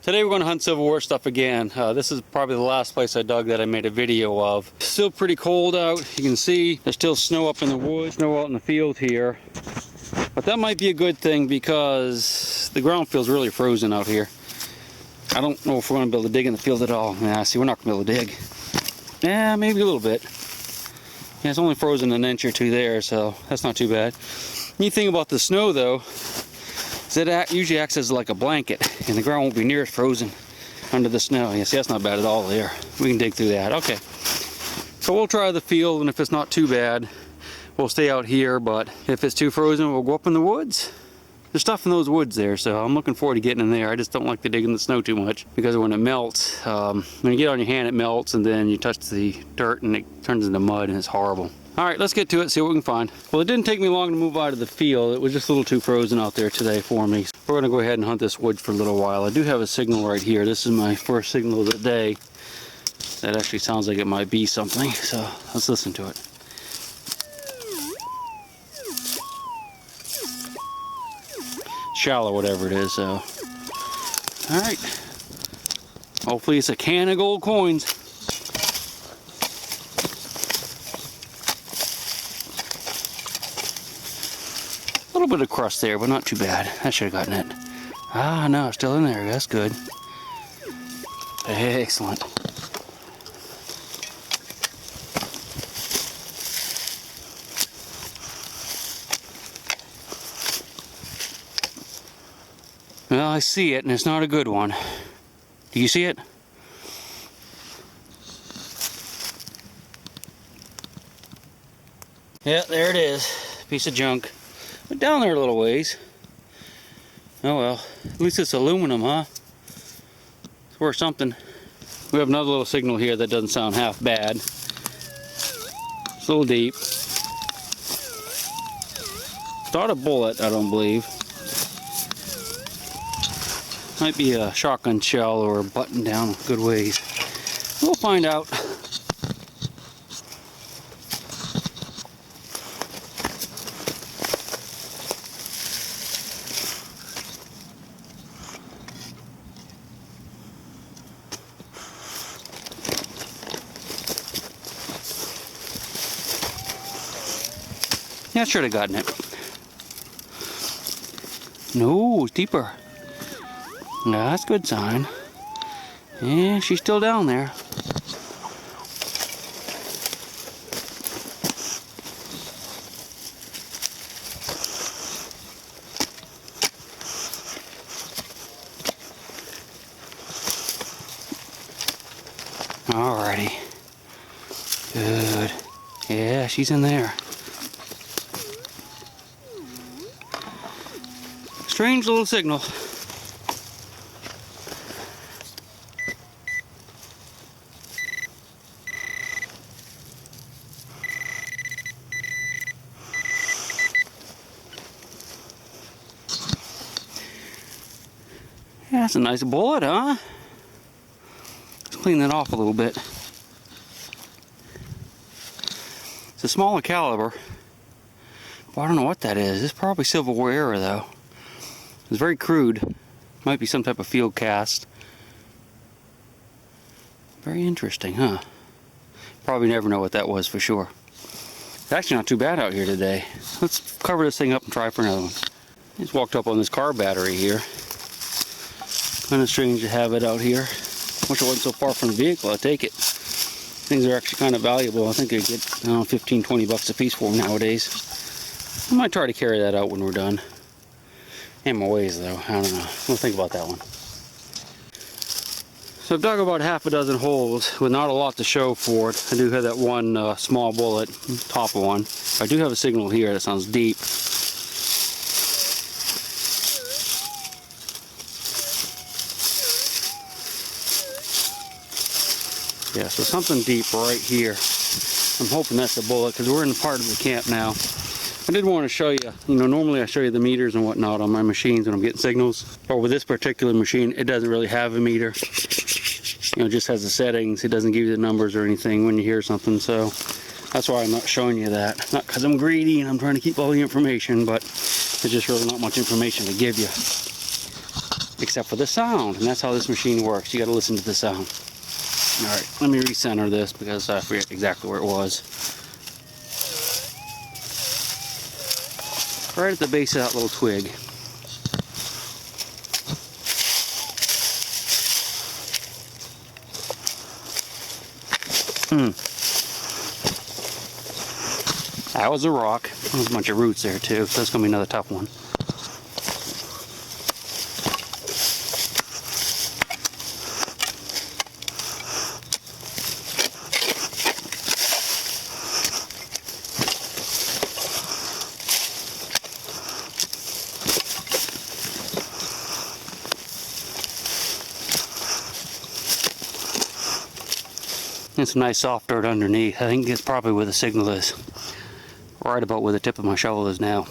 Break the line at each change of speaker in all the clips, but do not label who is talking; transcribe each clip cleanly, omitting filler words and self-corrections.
Today we're going to hunt Civil War stuff again. This is probably the last place I dug that I made a video of. Still pretty cold out. You can see there's still snow up in the woods, snow out in the field here. But that might be a good thing because the ground feels really frozen out here. I don't know if we're going to be able to dig in the field at all. Yeah, see, we're not going to be able to dig. Yeah, maybe a little bit. Yeah, it's only frozen an inch or two there, so that's not too bad. Neat thing about the snow, though, is it usually acts as like a blanket, and the ground won't be near as frozen under the snow. Yeah, see, that's not bad at all there. We can dig through that. Okay. So we'll try the field, and if it's not too bad, we'll stay out here, but if it's too frozen, we'll go up in the woods. There's stuff in those woods there, so I'm looking forward to getting in there. I just don't like to dig in the snow too much because when it melts, when you get on your hand, it melts, and then you touch the dirt and it turns into mud, and it's horrible. All right, let's get to it, see what we can find. Well, it didn't take me long to move out of the field. It was just a little too frozen out there today for me. We're gonna go ahead and hunt this wood for a little while. I do have a signal right here. This is my first signal of the day. That actually sounds like it might be something, so let's listen to it. Shallow, whatever it is, so. All right. Hopefully it's a can of gold coins. A little bit of crust there, but not too bad. I should have gotten it. Ah, no, it's still in there. That's good. Excellent. Well, I see it, and it's not a good one. Do you see it? Yeah, there it is. Piece of junk. But down there a little ways. Oh well. At least it's aluminum, huh? It's worth something. We have another little signal here that doesn't sound half bad. It's a little deep. It's not a bullet, I don't believe. Might be a shotgun shell or a button down a good ways. We'll find out. Yeah, I should have gotten it. No, it's deeper. No, that's a good sign. Yeah, she's still down there. Alrighty. Good. Yeah, she's in there. Strange little signal. Yeah, that's a nice bullet, huh? Let's clean that off a little bit. It's a smaller caliber. Well, I don't know what that is. It's probably Civil War era, though. It's very crude. Might be some type of field cast. Very interesting, huh? Probably never know what that was for sure. It's actually not too bad out here today. Let's cover this thing up and try for another one. Just walked up on this car battery here. Kind of strange to have it out here. Wish it wasn't so far from the vehicle. I'd take it. Things are actually kind of valuable. I think I get, I don't know, 15, 20 bucks a piece for them nowadays. I might try to carry that out when we're done. In my ways, though. I don't know. We'll think about that one. So I've dug about half a dozen holes with not a lot to show for it. I do have that one small bullet, top one. I do have a signal here that sounds deep. Yeah, so something deep right here. I'm hoping that's a bullet because we're in the part of the camp now. I did want to show you, normally I show you the meters and whatnot on my machines when I'm getting signals. But with this particular machine, it doesn't really have a meter. It just has the settings. It doesn't give you the numbers or anything when you hear something. So that's why I'm not showing you that. Not because I'm greedy and I'm trying to keep all the information, but there's just really not much information to give you. except for the sound, and that's how this machine works. You got to listen to the sound. All right, let me recenter this because I forget exactly where it was. Right at the base of that little twig. That was a rock. There's a bunch of roots there too, so that's going to be another tough one. And some nice soft dirt underneath. I think it's probably where the signal is. Right about where the tip of my shovel is now.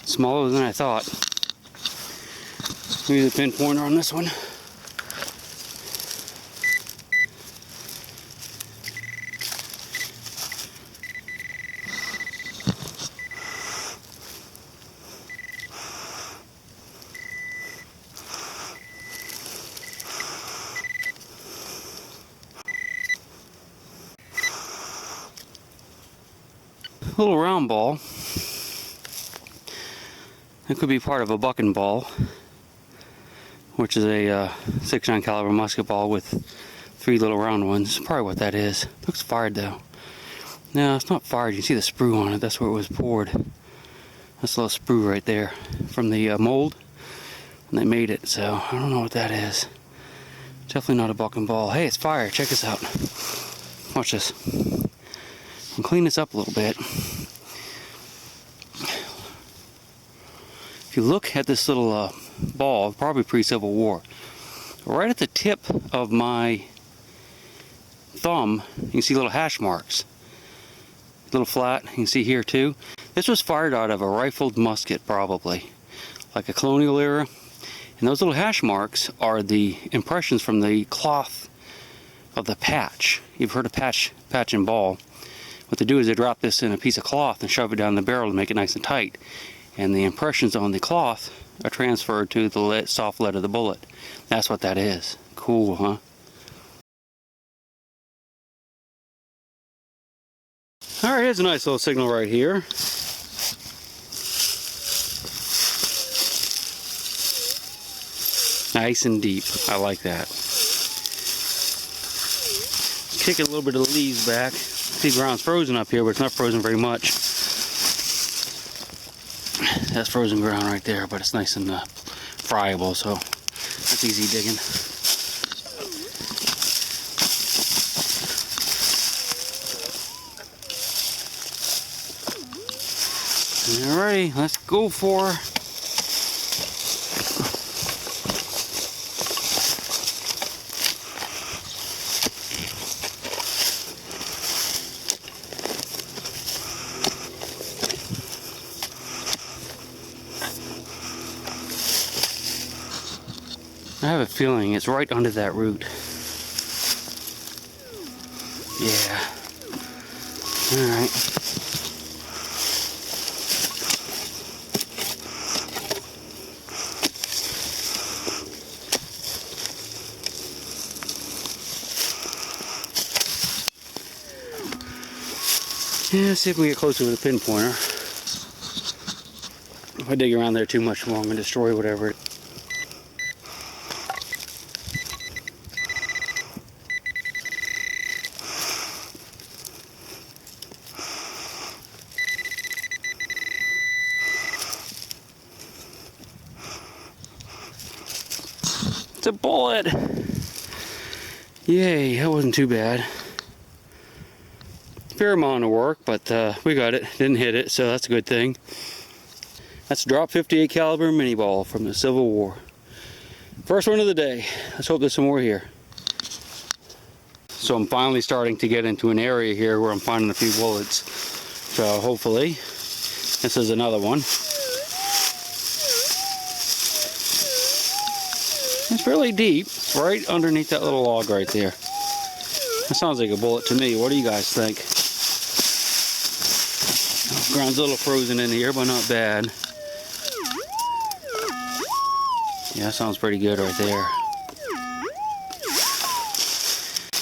Smaller than I thought. Maybe the pin pointer on this one. A little round ball. It could be part of a bucking ball, which is a 6.9 caliber musket ball with 3 little round ones. Probably what that is. Looks fired though. No, it's not fired. You can see the sprue on it. That's where it was poured. That's a little sprue right there from the mold when they made it. So I don't know what that is. Definitely not a bucking ball. Hey, it's fire. Check this out. Watch this. I'll clean this up a little bit. If you look at this little ball, probably pre-Civil War, right at the tip of my thumb, you can see little hash marks. A little flat, you can see here too. This was fired out of a rifled musket, probably, like a colonial era. And those little hash marks are the impressions from the cloth of the patch. You've heard of patch and ball. What they do is they drop this in a piece of cloth and shove it down the barrel to make it nice and tight. And the impressions on the cloth are transferred to the soft lead of the bullet. That's what that is. Cool, huh? Alright, here's a nice little signal right here. Nice and deep. I like that. Kick a little bit of the leaves back. See, the ground's frozen up here, but it's not frozen very much. That's frozen ground right there, but it's nice and friable, so that's easy digging. Alrighty, let's go for I have a feeling it's right under that root. Yeah. Alright. Yeah, let's see if we get closer with a pin pointer. If I dig around there too much more, I'm going to destroy whatever it. It's a bullet! Yay, that wasn't too bad. Fair amount of work, but we got it. Didn't hit it, so that's a good thing. That's a drop 58 caliber mini ball from the Civil War. First one of the day. Let's hope there's some more here. So I'm finally starting to get into an area here where I'm finding a few bullets. So hopefully, this is another one. It's fairly deep, right underneath that little log right there. That sounds like a bullet to me. What do you guys think? Ground's a little frozen in here, but not bad. Yeah, that sounds pretty good right there.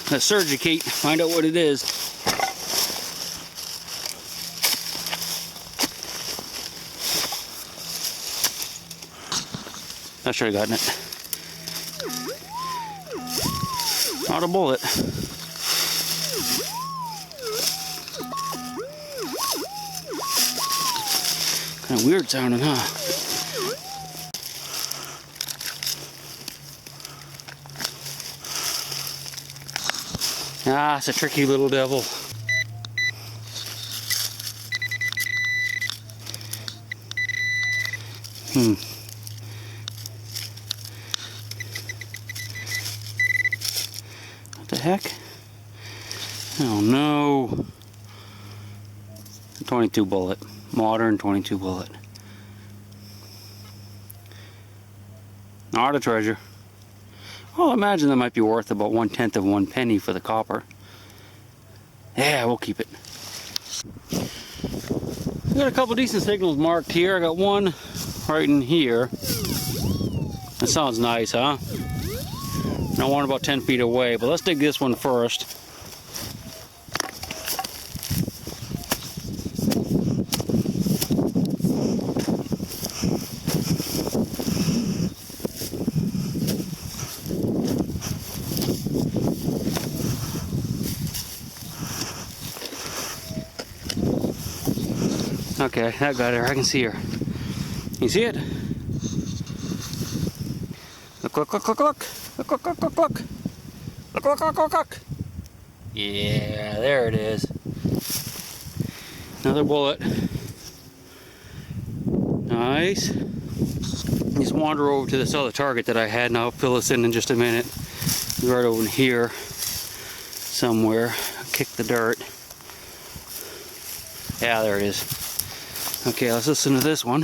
Let's surgicate, find out what it is. I should have gotten it. Not a bullet. Kind of weird sounding, huh? Ah, it's a tricky little devil. What the heck? Oh no. 22 bullet. Modern 22 bullet. Not a treasure. Well, I imagine that might be worth about 1/10 of 1 penny for the copper. Yeah, we'll keep it. I got a couple decent signals marked here. I got one right in here. That sounds nice, huh? I want about 10 feet away, but let's dig this one first. Okay, that got her. I can see her. You see it? Look, look, look, look, look. Look, look, look, look, look. Look, look, look, look, look. Yeah, there it is. Another bullet. Nice. Just wander over to this other target that I had, and I'll fill this in just a minute. Right over here somewhere. Kick the dirt. Yeah, there it is. Okay, let's listen to this one.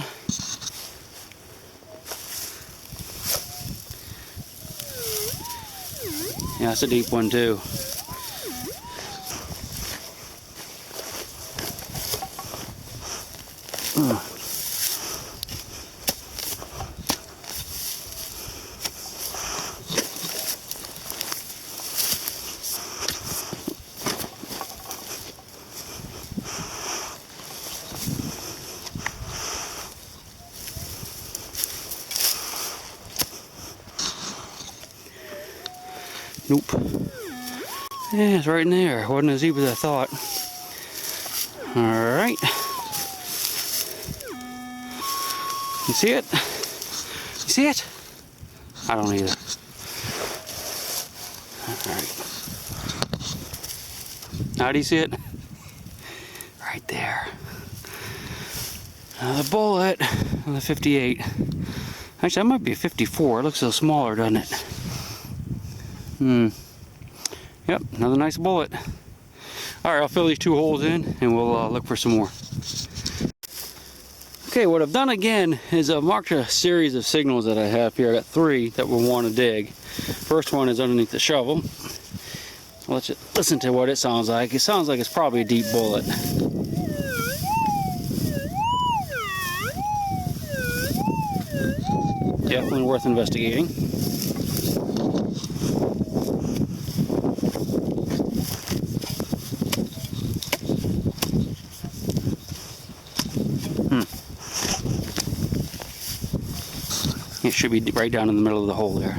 Yeah, it's a deep one too. Nope. Yeah, it's right in there. Wasn't as deep as I thought. Alright. You see it? You see it? I don't either. Alright. How do you see it? Right there. Another bullet. Another 58. Actually, that might be a 54. It looks a little smaller, doesn't it? Yep, another nice bullet. Alright, I'll fill these 2 holes in and we'll look for some more. Okay, what I've done again is I've marked a series of signals that I have here. I got 3 that we'll want to dig. First one is underneath the shovel. Let's listen to what it sounds like. It sounds like it's probably a deep bullet. Definitely worth investigating. It should be right down in the middle of the hole there.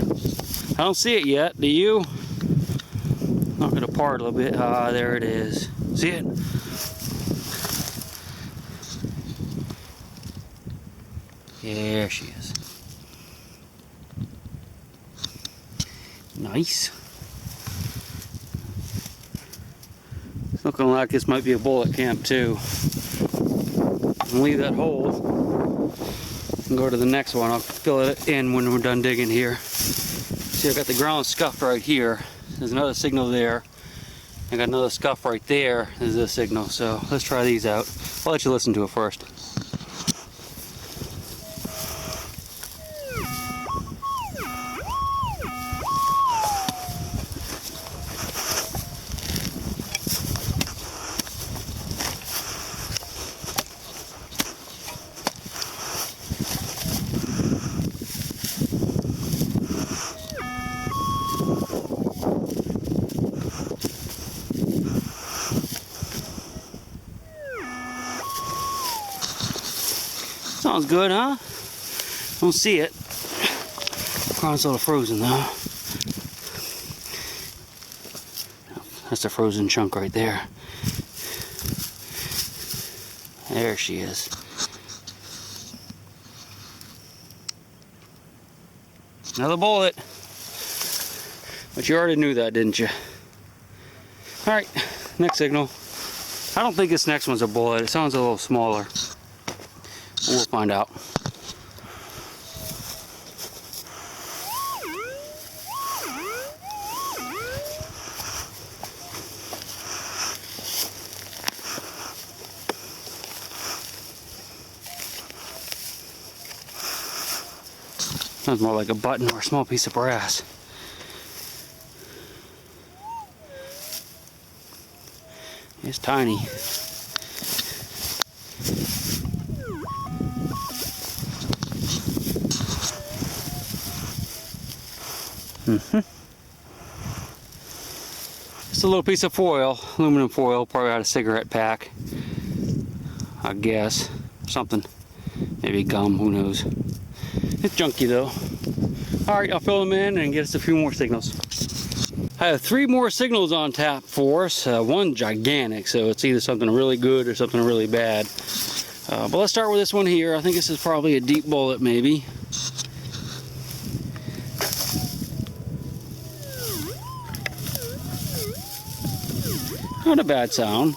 I don't see it yet, do you? Knock it apart a little bit. Ah, there it is. See it? There she is. Nice. It's looking like this might be a bullet camp too. I'll leave that hole and go to the next one. I'll fill it in when we're done digging here. See, I got the ground scuffed right here. There's another signal there. I got another scuff right there. There's a signal. So let's try these out. I'll let you listen to it first. Sounds good, huh? Don't see it. Ground's a little frozen though. That's a frozen chunk right there. There she is. Another bullet. But you already knew that, didn't you? Alright, next signal. I don't think this next one's a bullet. It sounds a little smaller. We'll find out. Sounds more like a button or a small piece of brass. It's tiny. Just a little piece of foil, aluminum foil, probably out of cigarette pack, I guess. Something, maybe gum, who knows. It's junky though. Alright, I'll fill them in and get us a few more signals. I have 3 more signals on tap for us. One gigantic, so it's either something really good or something really bad. But let's start with this one here. I think this is probably a deep bullet maybe. Not a bad sound.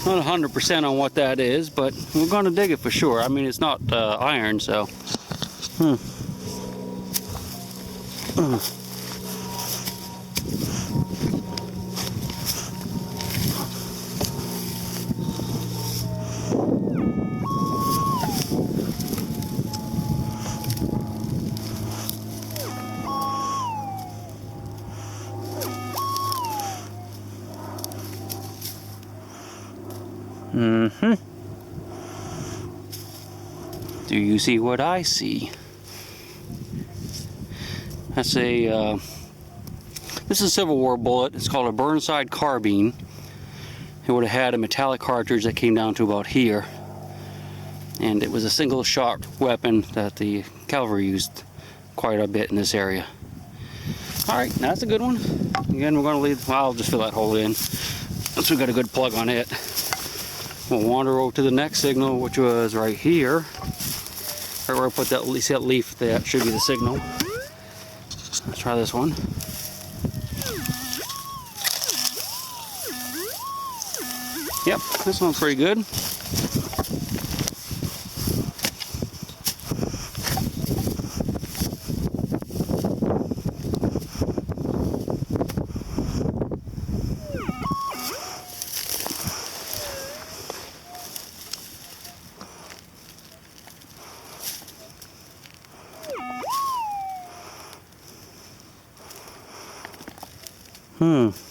Not 100% on what that is, but we're going to dig it for sure. I mean, it's not iron, so. Do you see what I see? That's a, this is a Civil War bullet. It's called a Burnside carbine. It would have had a metallic cartridge that came down to about here. And it was a single shot weapon that the cavalry used quite a bit in this area. Alright, that's a good one. Again, we're going to leave, well, I'll just fill that hole in. Once we got a good plug on it. We'll wander over to the next signal, which was right here. Right where I put that, see that leaf, that should be the signal. Let's try this one. Yep, this one's pretty good.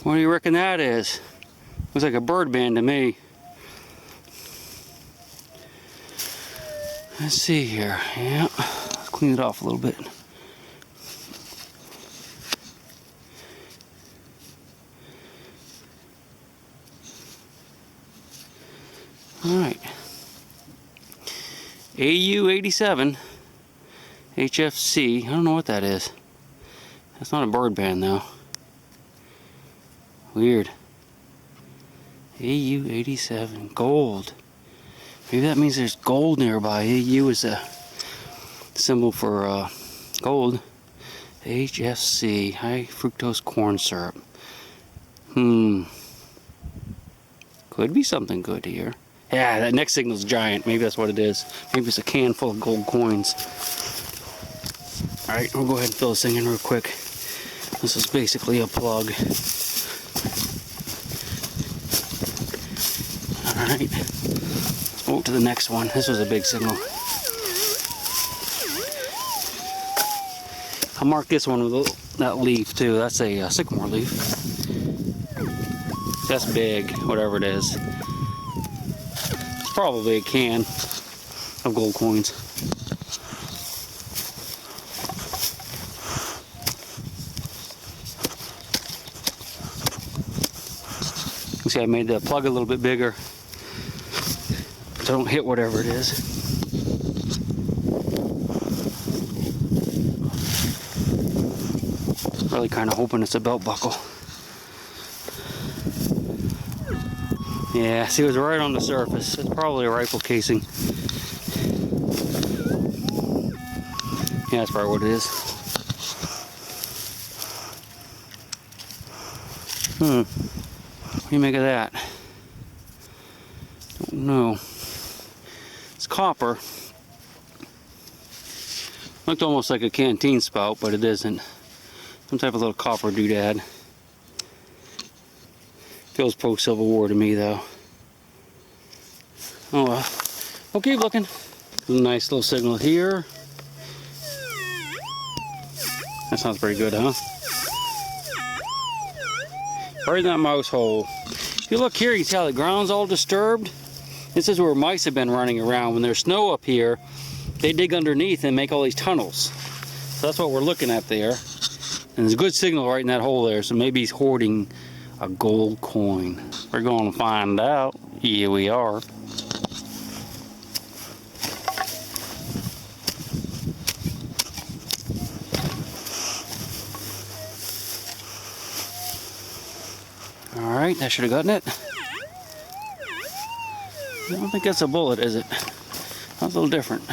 What do you reckon that is? Looks like a bird band to me. Let's see here. Yeah, let's clean it off a little bit. Alright. AU-87 HFC. I don't know what that is. That's not a bird band though. Weird. AU-87 gold. Maybe that means there's gold nearby. AU is a symbol for gold. HFC, high fructose corn syrup. Could be something good here. Yeah, that next signal's giant. Maybe that's what it is. Maybe it's a can full of gold coins. Alright, we'll go ahead and fill this thing in real quick. This is basically a plug. Alright, let's move to the next one. This was a big signal. I'll mark this one with that leaf too. That's a sycamore leaf. That's big, whatever it is. It's probably a can of gold coins. You see, I made the plug a little bit bigger so I don't hit whatever it is. Really kind of hoping it's a belt buckle. Yeah, see, it was right on the surface. It's probably a rifle casing. Yeah, that's probably what it is. What do you make of that? Don't know. It's copper. Looked almost like a canteen spout, but it isn't. Some type of little copper doodad. Feels post-Civil War to me, though. Oh well. We'll keep looking. A nice little signal here. That sounds pretty good, huh? Right in that mouse hole. If you look here, you can see how the ground's all disturbed. This is where mice have been running around. When there's snow up here, they dig underneath and make all these tunnels. So that's what we're looking at there. And there's a good signal right in that hole there, so maybe he's hoarding a gold coin. We're going to find out. Yeah, we are. Alright, that should have gotten it. I don't think that's a bullet, is it? That's a little different.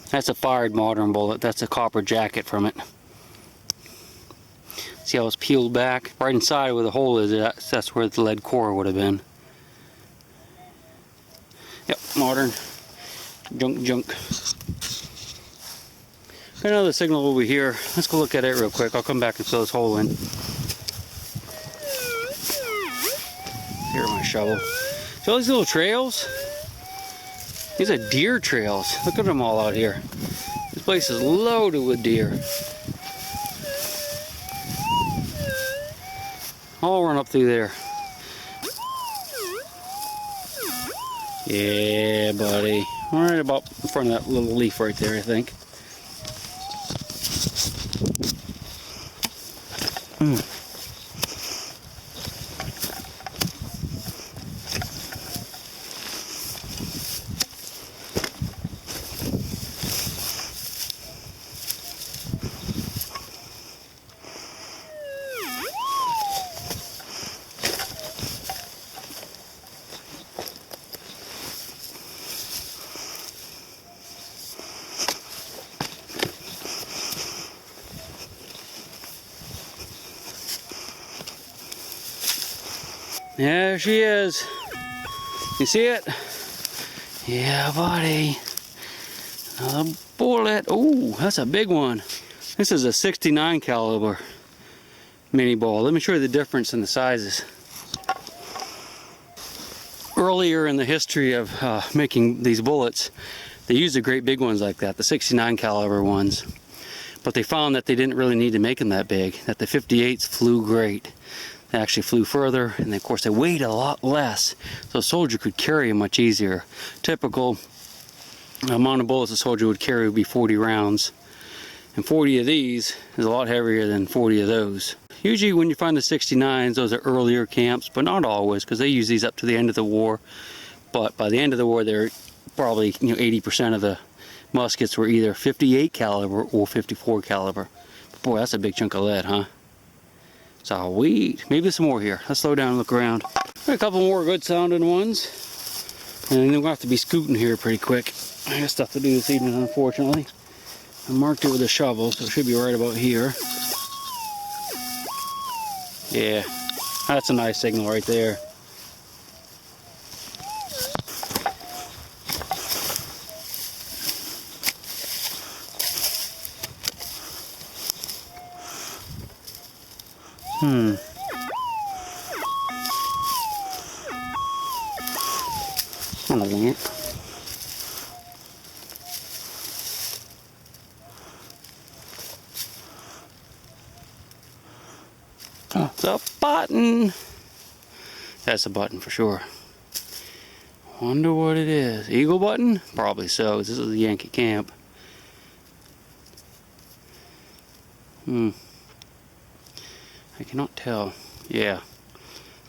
That's a fired modern bullet. That's a copper jacket from it. See how it's peeled back? Right inside where the hole is, that's where the lead core would have been. Yep, modern. Junk. Got another signal over here. Let's go look at it real quick. I'll come back and fill this hole in. Here's my shovel. See all these little trails? These are deer trails. Look at them all out here. This place is loaded with deer. All run up through there. Yeah, buddy. Right about in front of that little leaf right there, I think. There she is. You see it? Yeah, buddy. Another bullet. Oh, that's a big one. This is a 69 caliber mini ball. Let me show you the difference in the sizes. Earlier in the history of making these bullets, they used the great big ones like that, the 69 caliber ones. But they found that they didn't really need to make them that big, that the 58s flew great. They actually flew further, and of course they weighed a lot less, so a soldier could carry them much easier. Typical amount of bullets a soldier would carry would be 40 rounds, and 40 of these is a lot heavier than 40 of those. Usually when you find the 69s, those are earlier camps, but not always, because they use these up to the end of the war. But by the end of the war, they're probably 80% of the muskets were either 58 caliber or 54 caliber. But boy, that's a big chunk of lead, huh? Sweet. Maybe there's some more here. Let's slow down and look around. Got a couple more good sounding ones. And then we'll have to be scooting here pretty quick. I got stuff to do this evening, unfortunately. I marked it with a shovel, so it should be right about here. Yeah, that's a nice signal right there. Kind of weird. Oh, it's a button. That's a button for sure. Wonder what it is. Eagle button? Probably so. This is the Yankee camp. I cannot tell. Yeah.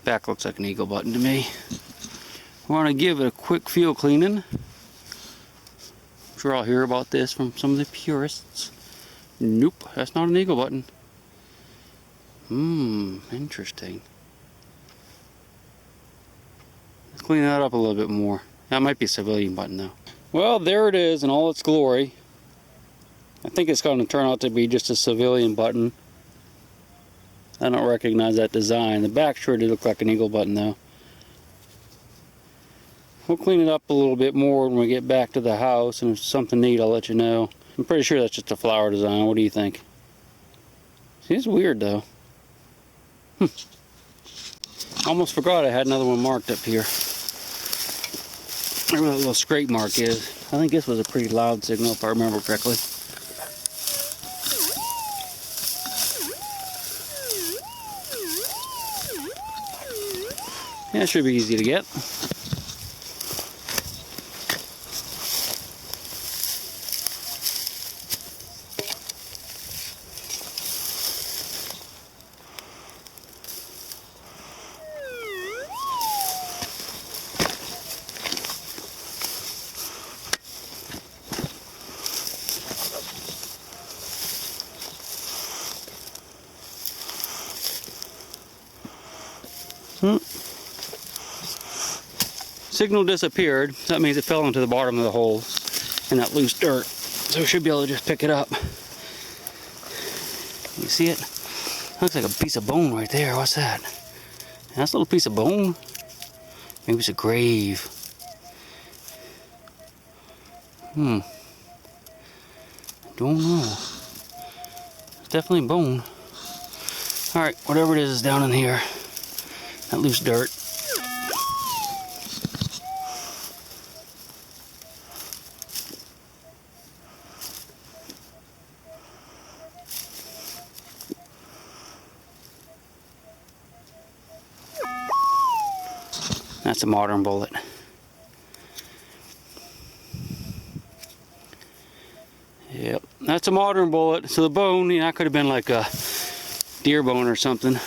Back looks like an eagle button to me. I want to give it a quick field cleaning. I'm sure I'll hear about this from some of the purists. Nope, that's not an eagle button. Interesting. Let's clean that up a little bit more. That might be a civilian button though. Well, there it is in all its glory. I think it's going to turn out to be just a civilian button. I don't recognize that design. The back sure did look like an eagle button though. We'll clean it up a little bit more when we get back to the house, and if it's something neat, I'll let you know. I'm pretty sure that's just a flower design. What do you think? See, it's weird though. Almost forgot I had another one marked up here. Where that little scrape mark is. I think this was a pretty loud signal if I remember correctly. Yeah, it should be easy to get. Signal disappeared. That means it fell into the bottom of the hole in that loose dirt. So we should be able to just pick it up. You see it? Looks like a piece of bone right there. What's that? That's a little piece of bone. Maybe it's a grave. Don't know. It's definitely a bone. Alright, whatever it is down in here. That loose dirt. That's a modern bullet. Yep, that's a modern bullet. So the bone, that could have been like a deer bone or something.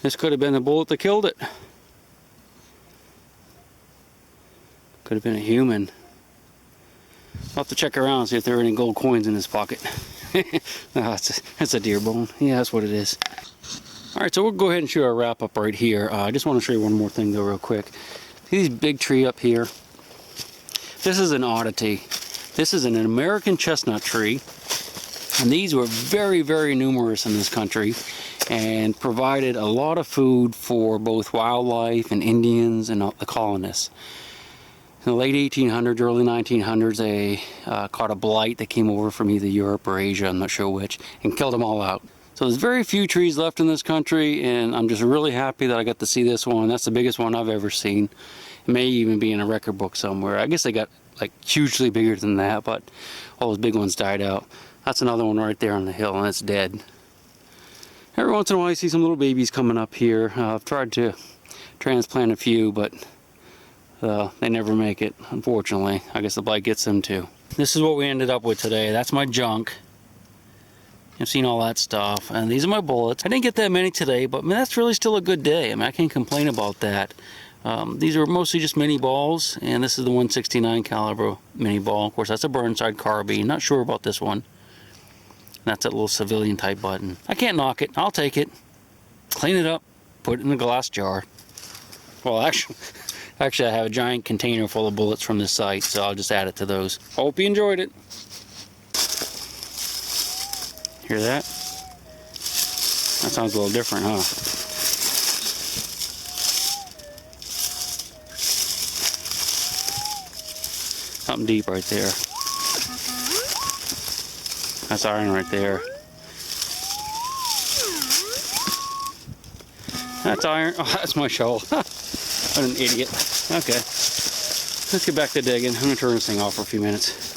This could have been the bullet that killed it. Could have been a human. I'll have to check around and see if there are any gold coins in this pocket. No, that's a deer bone. Yeah, that's what it is. Alright, so we'll go ahead and shoot our wrap up right here. I just want to show you one more thing though real quick. See this big tree up here? This is an oddity. This is an American chestnut tree. And these were very, very numerous in this country and provided a lot of food for both wildlife and Indians and the colonists. In the late 1800s, early 1900s, they caught a blight that came over from either Europe or Asia, I'm not sure which, and killed them all out. So there's very few trees left in this country, and I'm just really happy that I got to see this one. That's the biggest one I've ever seen. It may even be in a record book somewhere. I guess they got like hugely bigger than that, but all those big ones died out. That's another one right there on the hill, and it's dead. Every once in a while I see some little babies coming up here. I've tried to transplant a few, but they never make it, unfortunately. I guess the blight gets them too. This is what we ended up with today. That's my junk. I've seen all that stuff, and these are my bullets. I didn't get that many today, but I mean, that's really still a good day. I mean, I can't complain about that. These are mostly just mini balls, and this is the 169 caliber mini ball. Of course, that's a Burnside carbine. Not sure about this one. That's that little civilian type button. I can't knock it. I'll take it. clean it up, put it in a glass jar. Well, actually I have a giant container full of bullets from this site, so I'll just add it to those. Hope you enjoyed it. Hear that? That sounds a little different, huh? Something deep right there. That's iron right there. That's iron. Oh, that's my shovel. What an idiot. Okay. Let's get back to digging. I'm going to turn this thing off for a few minutes.